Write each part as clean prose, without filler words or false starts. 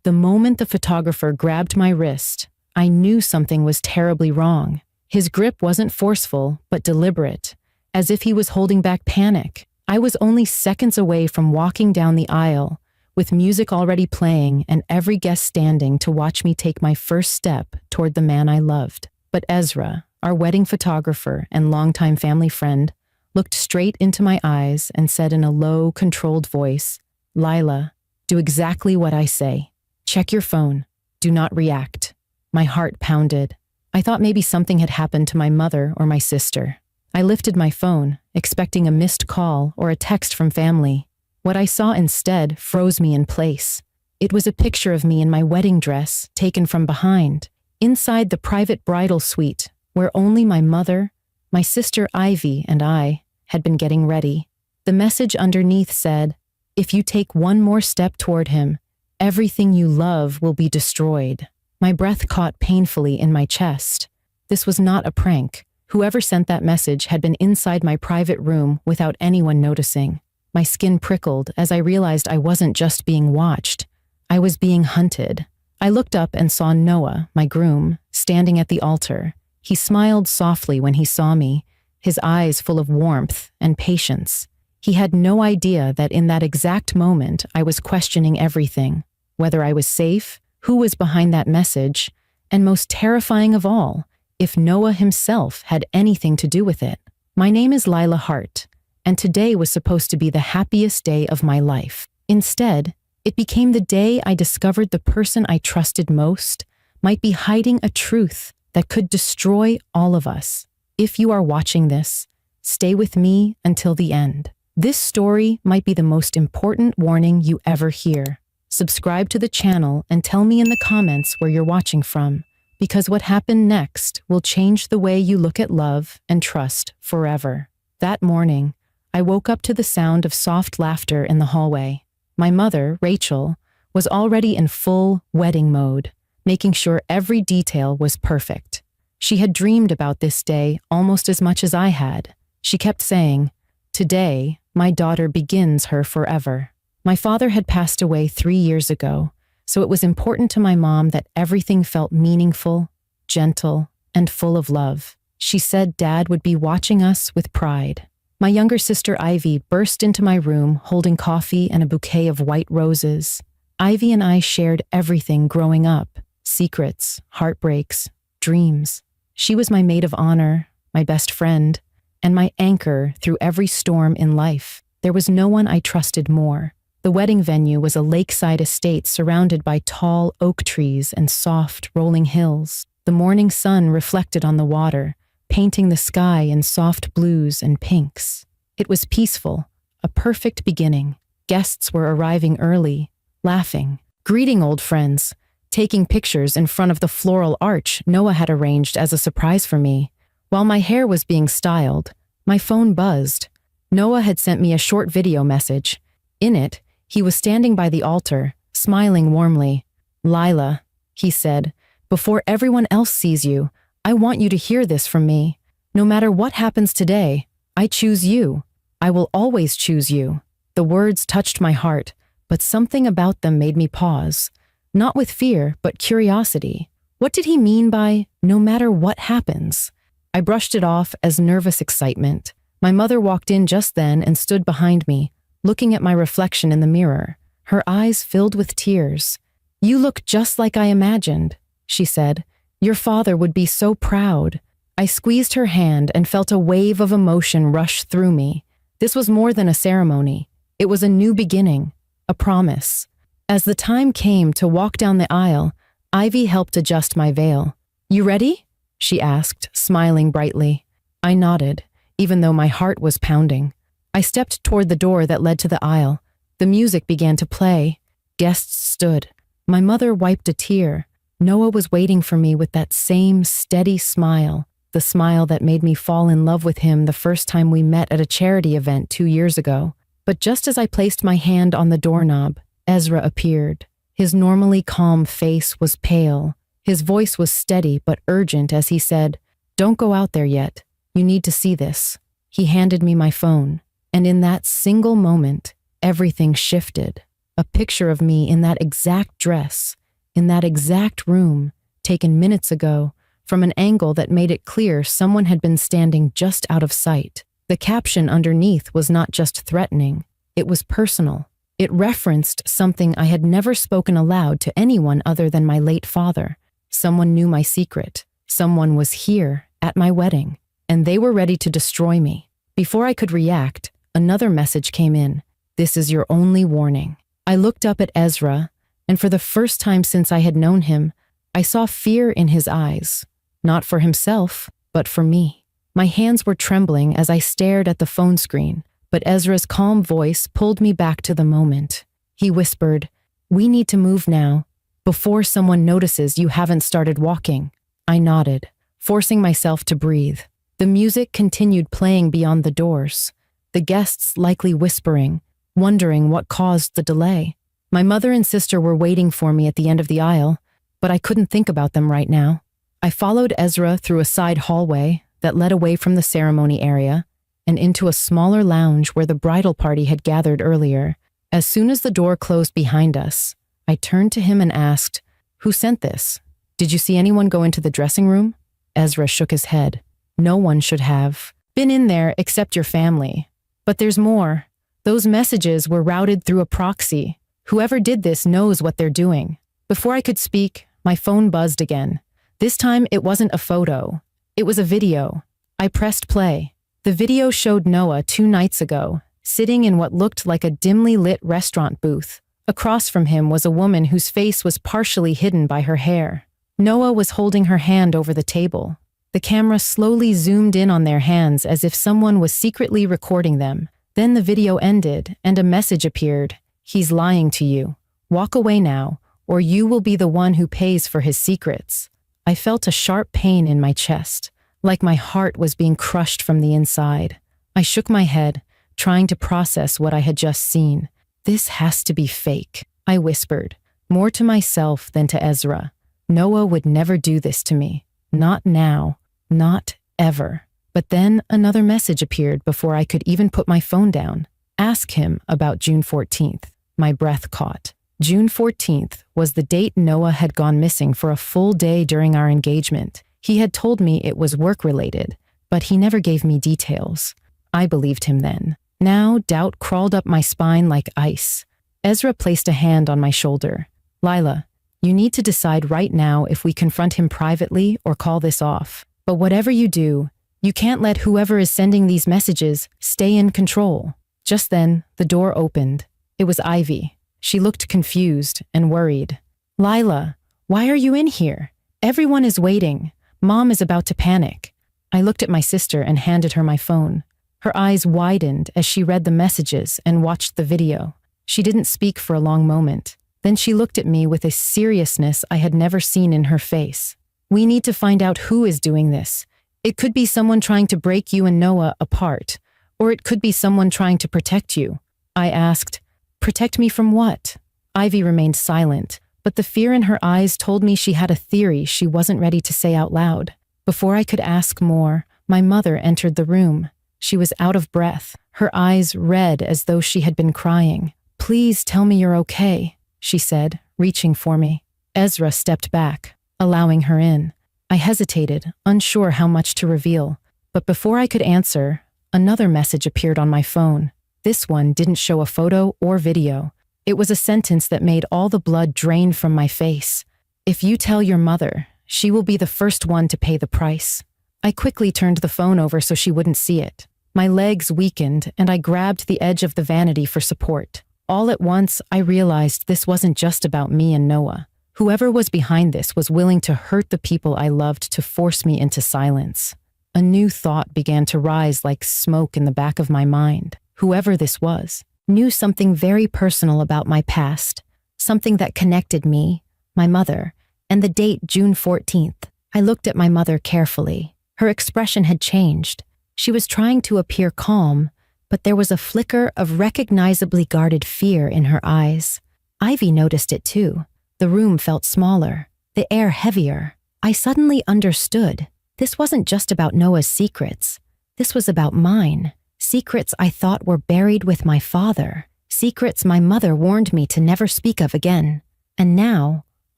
The moment the photographer grabbed my wrist, I knew something was terribly wrong. His grip wasn't forceful, but deliberate, as if he was holding back panic. I was only seconds away from walking down the aisle, with music already playing and every guest standing to watch me take my first step toward the man I loved. But Ezra, our wedding photographer and longtime family friend, looked straight into my eyes and said in a low, controlled voice, "Lila, do exactly what I say. Check your phone. Do not react." My heart pounded. I thought maybe something had happened to my mother or my sister. I lifted my phone, expecting a missed call or a text from family. What I saw instead froze me in place. It was a picture of me in my wedding dress, taken from behind, inside the private bridal suite, where only my mother, my sister Ivy, and I had been getting ready. The message underneath said, "If you take one more step toward him, everything you love will be destroyed." My breath caught painfully in my chest. This was not a prank. Whoever sent that message had been inside my private room without anyone noticing. My skin prickled as I realized I wasn't just being watched. I was being hunted. I looked up and saw Noah, my groom, standing at the altar. He smiled softly when he saw me, his eyes full of warmth and patience. He had no idea that in that exact moment I was questioning everything, whether I was safe, who was behind that message, and most terrifying of all, if Noah himself had anything to do with it. My name is Lila Hart, and today was supposed to be the happiest day of my life. Instead, it became the day I discovered the person I trusted most might be hiding a truth that could destroy all of us. If you are watching this, stay with me until the end. This story might be the most important warning you ever hear. Subscribe to the channel and tell me in the comments where you're watching from, because what happened next will change the way you look at love and trust forever. That morning, I woke up to the sound of soft laughter in the hallway. My mother, Rachel, was already in full wedding mode, making sure every detail was perfect. She had dreamed about this day almost as much as I had. She kept saying, "Today, my daughter begins her forever." My father had passed away 3 years ago, so it was important to my mom that everything felt meaningful, gentle, and full of love. She said Dad would be watching us with pride. My younger sister Ivy burst into my room holding coffee and a bouquet of white roses. Ivy and I shared everything growing up, secrets, heartbreaks, dreams. She was my maid of honor, my best friend, and my anchor through every storm in life. There was no one I trusted more. The wedding venue was a lakeside estate surrounded by tall oak trees and soft, rolling hills. The morning sun reflected on the water, painting the sky in soft blues and pinks. It was peaceful, a perfect beginning. Guests were arriving early, laughing, greeting old friends, taking pictures in front of the floral arch Noah had arranged as a surprise for me. While my hair was being styled, my phone buzzed. Noah had sent me a short video message. In it, he was standing by the altar, smiling warmly. "Lila," he said, "before everyone else sees you, I want you to hear this from me. No matter what happens today, I choose you. I will always choose you." The words touched my heart, but something about them made me pause. Not with fear, but curiosity. What did he mean by, "no matter what happens"? I brushed it off as nervous excitement. My mother walked in just then and stood behind me, looking at my reflection in the mirror, her eyes filled with tears. "You look just like I imagined," she said. "Your father would be so proud." I squeezed her hand and felt a wave of emotion rush through me. This was more than a ceremony. It was a new beginning, a promise. As the time came to walk down the aisle, Ivy helped adjust my veil. "You ready?" she asked, smiling brightly. I nodded, even though my heart was pounding. I stepped toward the door that led to the aisle. The music began to play. Guests stood. My mother wiped a tear. Noah was waiting for me with that same steady smile, the smile that made me fall in love with him the first time we met at a charity event 2 years ago. But just as I placed my hand on the doorknob, Ezra appeared. His normally calm face was pale. His voice was steady but urgent as he said, "Don't go out there yet. You need to see this." He handed me my phone. And in that single moment, everything shifted. A picture of me in that exact dress, in that exact room, taken minutes ago, from an angle that made it clear someone had been standing just out of sight. The caption underneath was not just threatening, it was personal. It referenced something I had never spoken aloud to anyone other than my late father. Someone knew my secret. Someone was here, at my wedding, and they were ready to destroy me. Before I could react, another message came in. This is your only warning. I looked up at Ezra, and for the first time since I had known him, I saw fear in his eyes. Not for himself, but for me. My hands were trembling as I stared at the phone screen, but Ezra's calm voice pulled me back to the moment. He whispered, "We need to move now, before someone notices you haven't started walking." I nodded, forcing myself to breathe. The music continued playing beyond the doors, the guests likely whispering, wondering what caused the delay. My mother and sister were waiting for me at the end of the aisle, but I couldn't think about them right now. I followed Ezra through a side hallway that led away from the ceremony area and into a smaller lounge where the bridal party had gathered earlier. As soon as the door closed behind us, I turned to him and asked, "Who sent this? Did you see anyone go into the dressing room?" Ezra shook his head. "No one should have been in there except your family. But there's more. Those messages were routed through a proxy. Whoever did this knows what they're doing." Before I could speak, my phone buzzed again. This time it wasn't a photo. It was a video. I pressed play. The video showed Noah 2 nights ago, sitting in what looked like a dimly lit restaurant booth. Across from him was a woman whose face was partially hidden by her hair. Noah was holding her hand over the table. The camera slowly zoomed in on their hands as if someone was secretly recording them. Then the video ended and a message appeared. "He's lying to you. Walk away now, or you will be the one who pays for his secrets." I felt a sharp pain in my chest, like my heart was being crushed from the inside. I shook my head, trying to process what I had just seen. "This has to be fake," I whispered, more to myself than to Ezra. Noah would never do this to me. Not now. Not ever. But then another message appeared before I could even put my phone down. "Ask him about June 14th. My breath caught. June 14th was the date Noah had gone missing for a full day during our engagement. He had told me it was work-related, but he never gave me details. I believed him then. Now doubt crawled up my spine like ice. Ezra placed a hand on my shoulder. "Lila, you need to decide right now if we confront him privately or call this off. But whatever you do, you can't let whoever is sending these messages stay in control." Just then, the door opened. It was Ivy. She looked confused and worried. "Lila, why are you in here? Everyone is waiting. Mom is about to panic." I looked at my sister and handed her my phone. Her eyes widened as she read the messages and watched the video. She didn't speak for a long moment. Then she looked at me with a seriousness I had never seen in her face. "We need to find out who is doing this. It could be someone trying to break you and Noah apart, or it could be someone trying to protect you." I asked, "Protect me from what?" Ivy remained silent, but the fear in her eyes told me she had a theory she wasn't ready to say out loud. Before I could ask more, my mother entered the room. She was out of breath, her eyes red as though she had been crying. "Please tell me you're okay," she said, reaching for me. Ezra stepped back, allowing her in. I hesitated, unsure how much to reveal. But before I could answer, another message appeared on my phone. This one didn't show a photo or video. It was a sentence that made all the blood drain from my face. "If you tell your mother, she will be the first one to pay the price." I quickly turned the phone over so she wouldn't see it. My legs weakened and I grabbed the edge of the vanity for support. All at once, I realized this wasn't just about me and Noah. Whoever was behind this was willing to hurt the people I loved to force me into silence. A new thought began to rise like smoke in the back of my mind. Whoever this was knew something very personal about my past, something that connected me, my mother, and the date June 14th. I looked at my mother carefully. Her expression had changed. She was trying to appear calm, but there was a flicker of recognizably guarded fear in her eyes. Ivy noticed it too. The room felt smaller, the air heavier. I suddenly understood. This wasn't just about Noah's secrets. This was about mine. Secrets I thought were buried with my father. secrets my mother warned me to never speak of again. And now,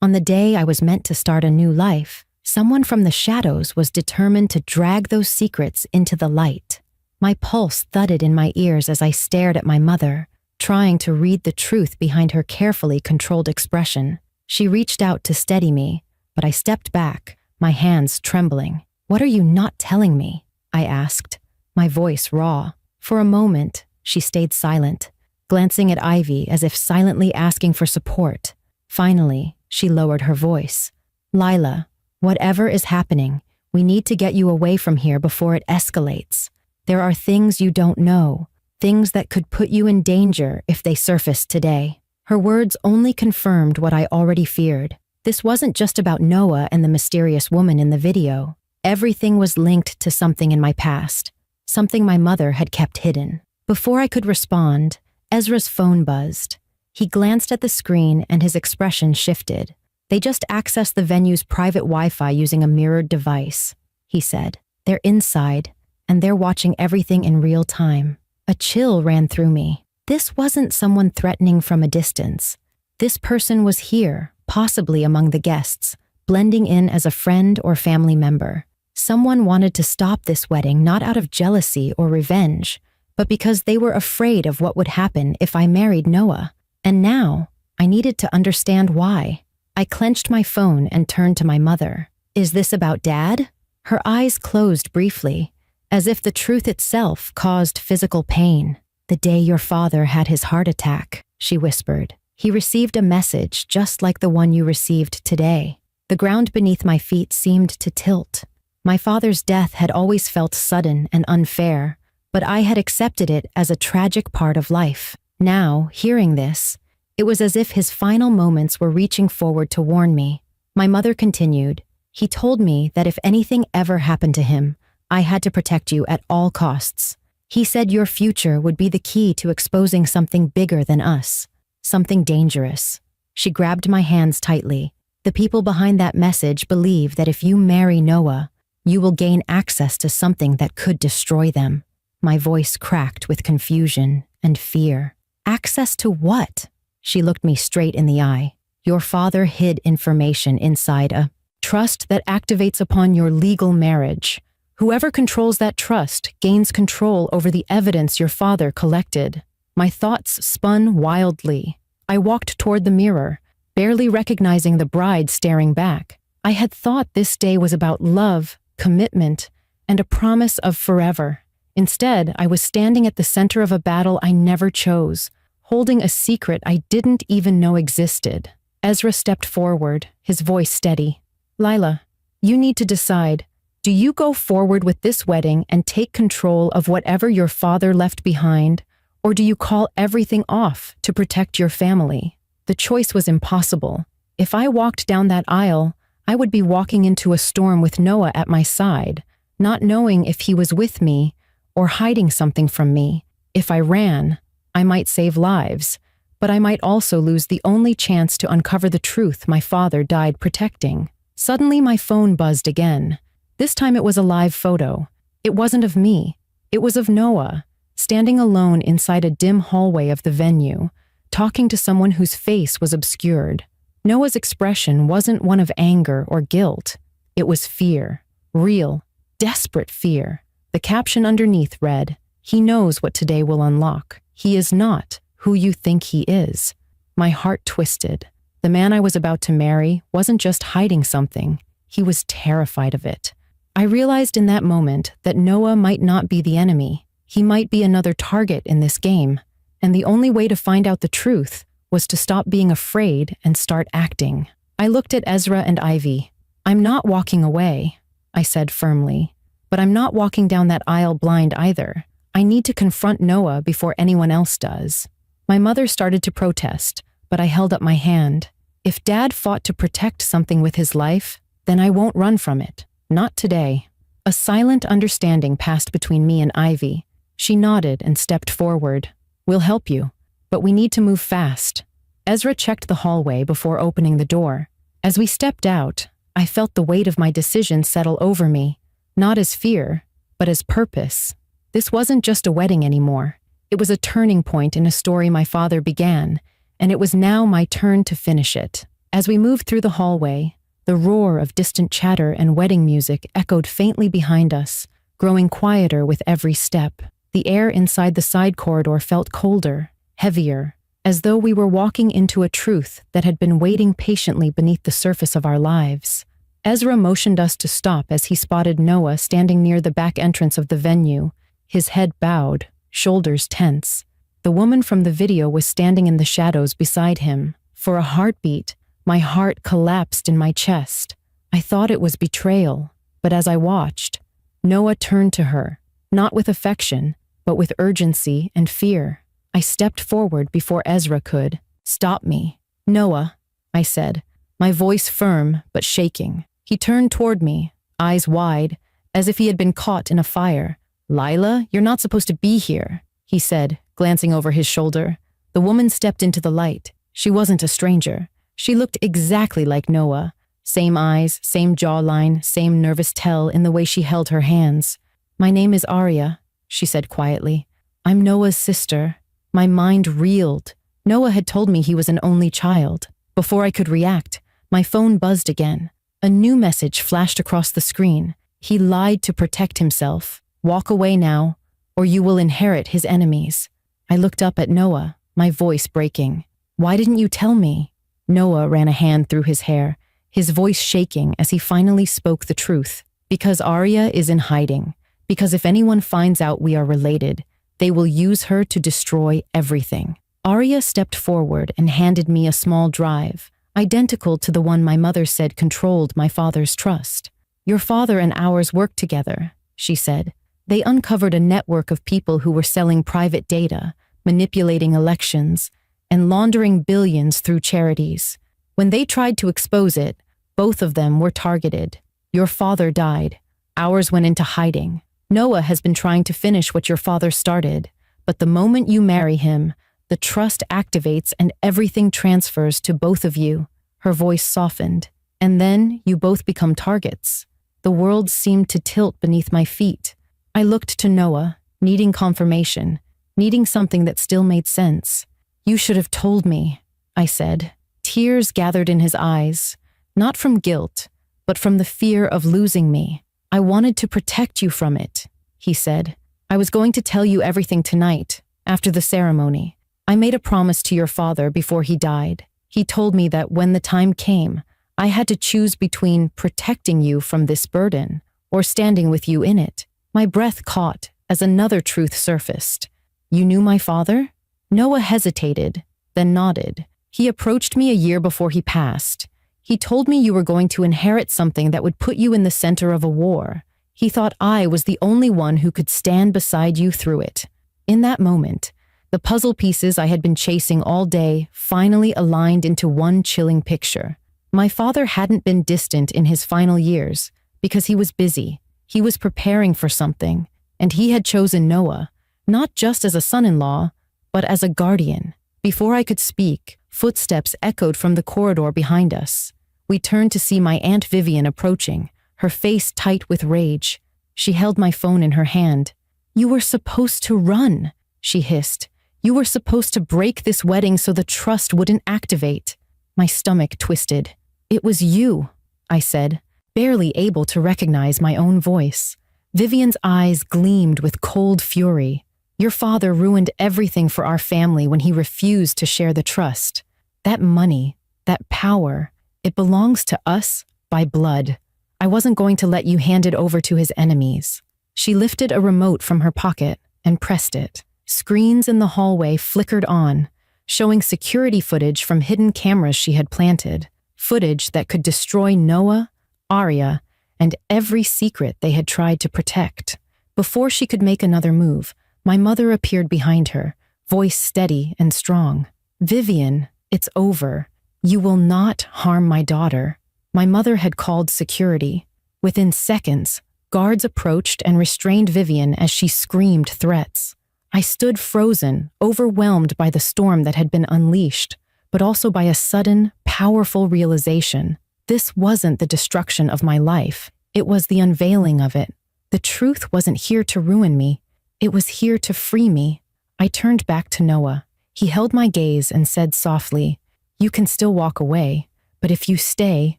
on the day I was meant to start a new life, someone from the shadows was determined to drag those secrets into the light. My pulse thudded in my ears as I stared at my mother, trying to read the truth behind her carefully controlled expression. She reached out to steady me, but I stepped back, my hands trembling. "What are you not telling me?" I asked, my voice raw. For a moment, she stayed silent, glancing at Ivy as if silently asking for support. Finally, she lowered her voice. "Lila, whatever is happening, we need to get you away from here before it escalates. There are things you don't know, things that could put you in danger if they surfaced today." Her words only confirmed what I already feared. This wasn't just about Noah and the mysterious woman in the video. Everything was linked to something in my past, something my mother had kept hidden. Before I could respond, Ezra's phone buzzed. He glanced at the screen and his expression shifted. "They just accessed the venue's private Wi-Fi using a mirrored device," he said. "They're inside, and they're watching everything in real time." A chill ran through me. This wasn't someone threatening from a distance. This person was here, possibly among the guests, blending in as a friend or family member. Someone wanted to stop this wedding not out of jealousy or revenge, but because they were afraid of what would happen if I married Noah. And now, I needed to understand why. I clenched my phone and turned to my mother. "Is this about Dad?" Her eyes closed briefly, as if the truth itself caused physical pain. "The day your father had his heart attack," she whispered. "He received a message just like the one you received today." The ground beneath my feet seemed to tilt. My father's death had always felt sudden and unfair, but I had accepted it as a tragic part of life. Now, hearing this, it was as if his final moments were reaching forward to warn me. My mother continued, "He told me that if anything ever happened to him, I had to protect you at all costs. He said your future would be the key to exposing something bigger than us, something dangerous." She grabbed my hands tightly. "The people behind that message believe that if you marry Noah, you will gain access to something that could destroy them." My voice cracked with confusion and fear. "Access to what?" She looked me straight in the eye. "Your father hid information inside a trust that activates upon your legal marriage. Whoever controls that trust gains control over the evidence your father collected." My thoughts spun wildly. I walked toward the mirror, barely recognizing the bride staring back. I had thought this day was about love, commitment, and a promise of forever. Instead, I was standing at the center of a battle I never chose, holding a secret I didn't even know existed. Ezra stepped forward, his voice steady. "Lila, you need to decide. Do you go forward with this wedding and take control of whatever your father left behind, or do you call everything off to protect your family?" The choice was impossible. If I walked down that aisle, I would be walking into a storm with Noah at my side, not knowing if he was with me or hiding something from me. If I ran, I might save lives, but I might also lose the only chance to uncover the truth my father died protecting. Suddenly my phone buzzed again. This time it was a live photo. It wasn't of me. It was of Noah, standing alone inside a dim hallway of the venue, talking to someone whose face was obscured. Noah's expression wasn't one of anger or guilt. It was fear. Real, desperate fear. The caption underneath read, "He knows what today will unlock. He is not who you think he is." My heart twisted. The man I was about to marry wasn't just hiding something. He was terrified of it. I realized in that moment that Noah might not be the enemy. He might be another target in this game, and the only way to find out the truth was to stop being afraid and start acting. I looked at Ezra and Ivy. "I'm not walking away," I said firmly, "but I'm not walking down that aisle blind either. I need to confront Noah before anyone else does." My mother started to protest, but I held up my hand. If Dad fought to protect something with his life, then I won't run from it. Not today. A silent understanding passed between me and Ivy. She nodded and stepped forward. "We'll help you, but we need to move fast." Ezra checked the hallway before opening the door. As we stepped out, I felt the weight of my decision settle over me, not as fear, but as purpose. This wasn't just a wedding anymore. It was a turning point in a story my father began, and it was now my turn to finish it. As we moved through the hallway, the roar of distant chatter and wedding music echoed faintly behind us, growing quieter with every step. The air inside the side corridor felt colder, heavier, as though we were walking into a truth that had been waiting patiently beneath the surface of our lives. Ezra motioned us to stop as he spotted Noah standing near the back entrance of the venue, his head bowed, shoulders tense. The woman from the video was standing in the shadows beside him. For a heartbeat, my heart collapsed in my chest. I thought it was betrayal, but as I watched, Noah turned to her, not with affection, but with urgency and fear. I stepped forward before Ezra could. "Stop me." "Noah," I said, my voice firm but shaking. He turned toward me, eyes wide, as if he had been caught in a fire. "Lila, you're not supposed to be here," he said, glancing over his shoulder. The woman stepped into the light. She wasn't a stranger. She looked exactly like Noah. Same eyes, same jawline, same nervous tell in the way she held her hands. "My name is Arya," she said quietly. "I'm Noah's sister." My mind reeled. Noah had told me he was an only child. Before I could react, my phone buzzed again. A new message flashed across the screen. He lied to protect himself. "Walk away now, or you will inherit his enemies." I looked up at Noah, my voice breaking. "Why didn't you tell me?" Noah ran a hand through his hair, his voice shaking as he finally spoke the truth. "Because Arya is in hiding. Because if anyone finds out we are related, they will use her to destroy everything." Arya stepped forward and handed me a small drive, identical to the one my mother said controlled my father's trust. "Your father and ours worked together," she said. "They uncovered a network of people who were selling private data, manipulating elections, and laundering billions through charities. When they tried to expose it, both of them were targeted. Your father died. Ours went into hiding. Noah has been trying to finish what your father started, but the moment you marry him, the trust activates and everything transfers to both of you." Her voice softened. "And then you both become targets." The world seemed to tilt beneath my feet. I looked to Noah, needing confirmation, needing something that still made sense. "You should have told me," I said. Tears gathered in his eyes, not from guilt, but from the fear of losing me. "I wanted to protect you from it," he said. "I was going to tell you everything tonight, after the ceremony. I made a promise to your father before he died. He told me that when the time came, I had to choose between protecting you from this burden or standing with you in it." My breath caught as another truth surfaced. "You knew my father?" Noah hesitated, then nodded. "He approached me a year before he passed. He told me you were going to inherit something that would put you in the center of a war. He thought I was the only one who could stand beside you through it." In that moment, the puzzle pieces I had been chasing all day finally aligned into one chilling picture. My father hadn't been distant in his final years because he was busy. He was preparing for something, and he had chosen Noah, not just as a son-in-law, but as a guardian. Before I could speak, footsteps echoed from the corridor behind us. We turned to see my Aunt Vivian approaching, her face tight with rage. She held my phone in her hand. "You were supposed to run," she hissed. "You were supposed to break this wedding so the trust wouldn't activate." My stomach twisted. "It was you," I said, barely able to recognize my own voice. Vivian's eyes gleamed with cold fury. "Your father ruined everything for our family when he refused to share the trust. That money, that power, it belongs to us by blood. I wasn't going to let you hand it over to his enemies." She lifted a remote from her pocket and pressed it. Screens in the hallway flickered on, showing security footage from hidden cameras she had planted, footage that could destroy Noah, Arya, and every secret they had tried to protect. Before she could make another move, my mother appeared behind her, voice steady and strong. "Vivian, it's over. You will not harm my daughter." My mother had called security. Within seconds, guards approached and restrained Vivian as she screamed threats. I stood frozen, overwhelmed by the storm that had been unleashed, but also by a sudden, powerful realization. This wasn't the destruction of my life. It was the unveiling of it. The truth wasn't here to ruin me. It was here to free me. I turned back to Noah. He held my gaze and said softly, "You can still walk away, but if you stay,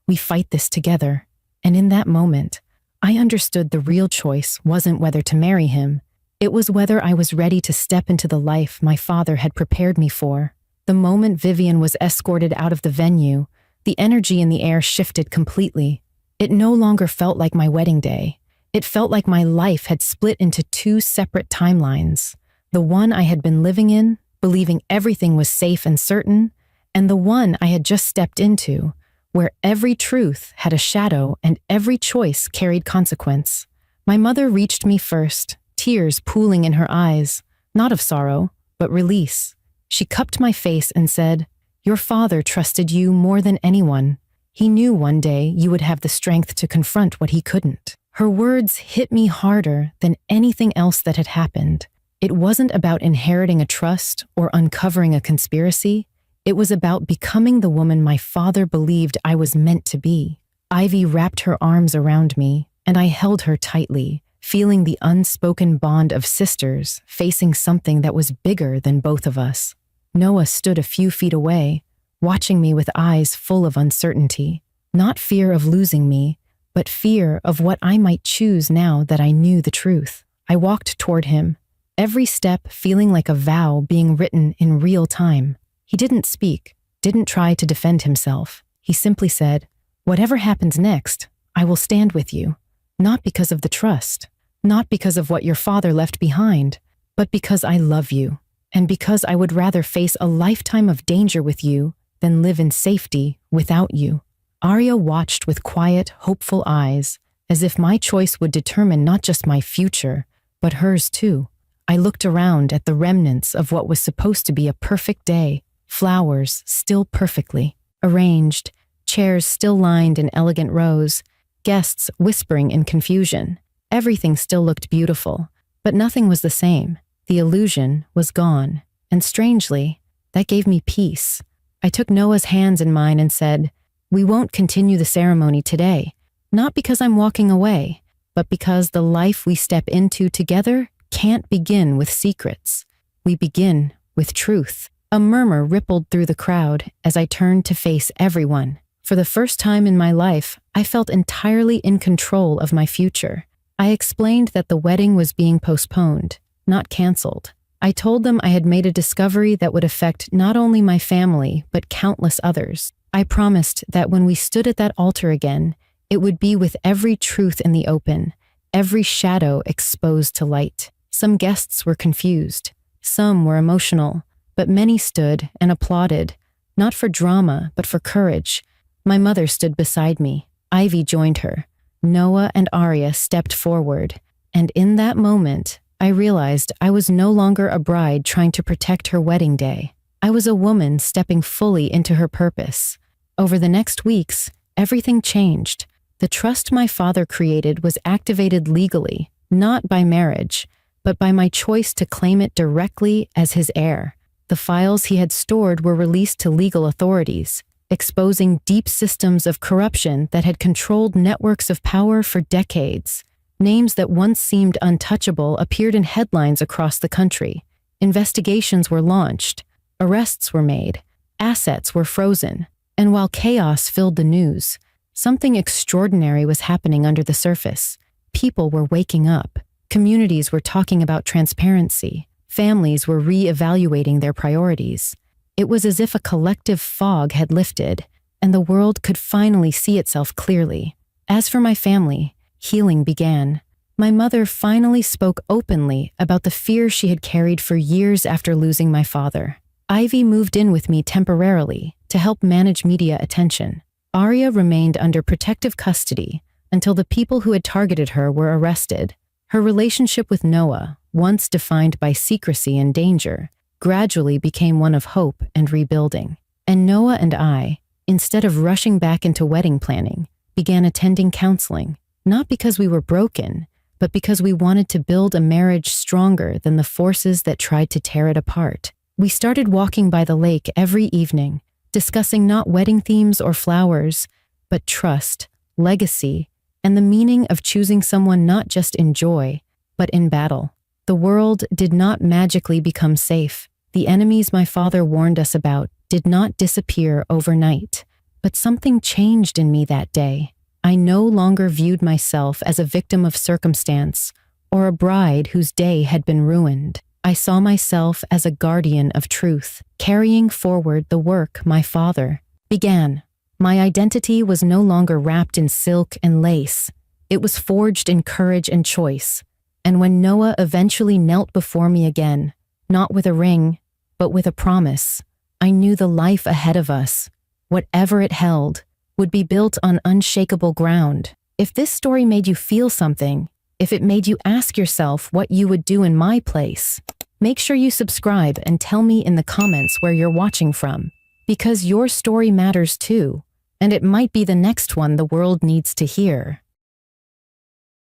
we fight this together." And in that moment, I understood the real choice wasn't whether to marry him. It was whether I was ready to step into the life my father had prepared me for. The moment Vivian was escorted out of the venue, the energy in the air shifted completely. It no longer felt like my wedding day. It felt like my life had split into two separate timelines. The one I had been living in, believing everything was safe and certain, and the one I had just stepped into, where every truth had a shadow and every choice carried consequence. My mother reached me first, tears pooling in her eyes, not of sorrow, but release. She cupped my face and said, "Your father trusted you more than anyone. He knew one day you would have the strength to confront what he couldn't." Her words hit me harder than anything else that had happened. It wasn't about inheriting a trust or uncovering a conspiracy. It was about becoming the woman my father believed I was meant to be. Ivy wrapped her arms around me, and I held her tightly, feeling the unspoken bond of sisters facing something that was bigger than both of us. Noah stood a few feet away, watching me with eyes full of uncertainty. Not fear of losing me, but fear of what I might choose now that I knew the truth. I walked toward him, every step feeling like a vow being written in real time. He didn't speak, didn't try to defend himself. He simply said, "Whatever happens next, I will stand with you. Not because of the trust, not because of what your father left behind, but because I love you, and because I would rather face a lifetime of danger with you than live in safety without you." Arya watched with quiet, hopeful eyes, as if my choice would determine not just my future, but hers too. I looked around at the remnants of what was supposed to be a perfect day, flowers still perfectly arranged, chairs still lined in elegant rows, guests whispering in confusion. Everything still looked beautiful, but nothing was the same. The illusion was gone, and strangely, that gave me peace. I took Noah's hands in mine and said, "We won't continue the ceremony today, not because I'm walking away, but because the life we step into together can't begin with secrets. We begin with truth." A murmur rippled through the crowd as I turned to face everyone. For the first time in my life, I felt entirely in control of my future. I explained that the wedding was being postponed, not canceled. I told them I had made a discovery that would affect not only my family, but countless others. I promised that when we stood at that altar again, it would be with every truth in the open, every shadow exposed to light. Some guests were confused. Some were emotional, but many stood and applauded, not for drama, but for courage. My mother stood beside me. Ivy joined her. Noah and Arya stepped forward, and in that moment, I realized I was no longer a bride trying to protect her wedding day. I was a woman stepping fully into her purpose. Over the next weeks, everything changed. The trust my father created was activated legally, not by marriage, but by my choice to claim it directly as his heir. The files he had stored were released to legal authorities, exposing deep systems of corruption that had controlled networks of power for decades. Names that once seemed untouchable appeared in headlines across the country. Investigations were launched, arrests were made, assets were frozen, and while chaos filled the news, something extraordinary was happening under the surface. People were waking up. Communities were talking about transparency. Families were re-evaluating their priorities. It was as if a collective fog had lifted, and the world could finally see itself clearly. As for my family, healing began. My mother finally spoke openly about the fear she had carried for years after losing my father. Ivy moved in with me temporarily to help manage media attention. Arya remained under protective custody until the people who had targeted her were arrested. Her relationship with Noah, once defined by secrecy and danger, gradually became one of hope and rebuilding. And Noah and I, instead of rushing back into wedding planning, began attending counseling, not because we were broken, but because we wanted to build a marriage stronger than the forces that tried to tear it apart. We started walking by the lake every evening, discussing not wedding themes or flowers, but trust, legacy, and the meaning of choosing someone not just in joy, but in battle. The world did not magically become safe. The enemies my father warned us about did not disappear overnight. But something changed in me that day. I no longer viewed myself as a victim of circumstance or a bride whose day had been ruined. I saw myself as a guardian of truth, carrying forward the work my father began. My identity was no longer wrapped in silk and lace. It was forged in courage and choice. And when Noah eventually knelt before me again, not with a ring, but with a promise, I knew the life ahead of us, whatever it held, would be built on unshakable ground. If this story made you feel something, if it made you ask yourself what you would do in my place, make sure you subscribe and tell me in the comments where you're watching from, because your story matters too, and it might be the next one the world needs to hear.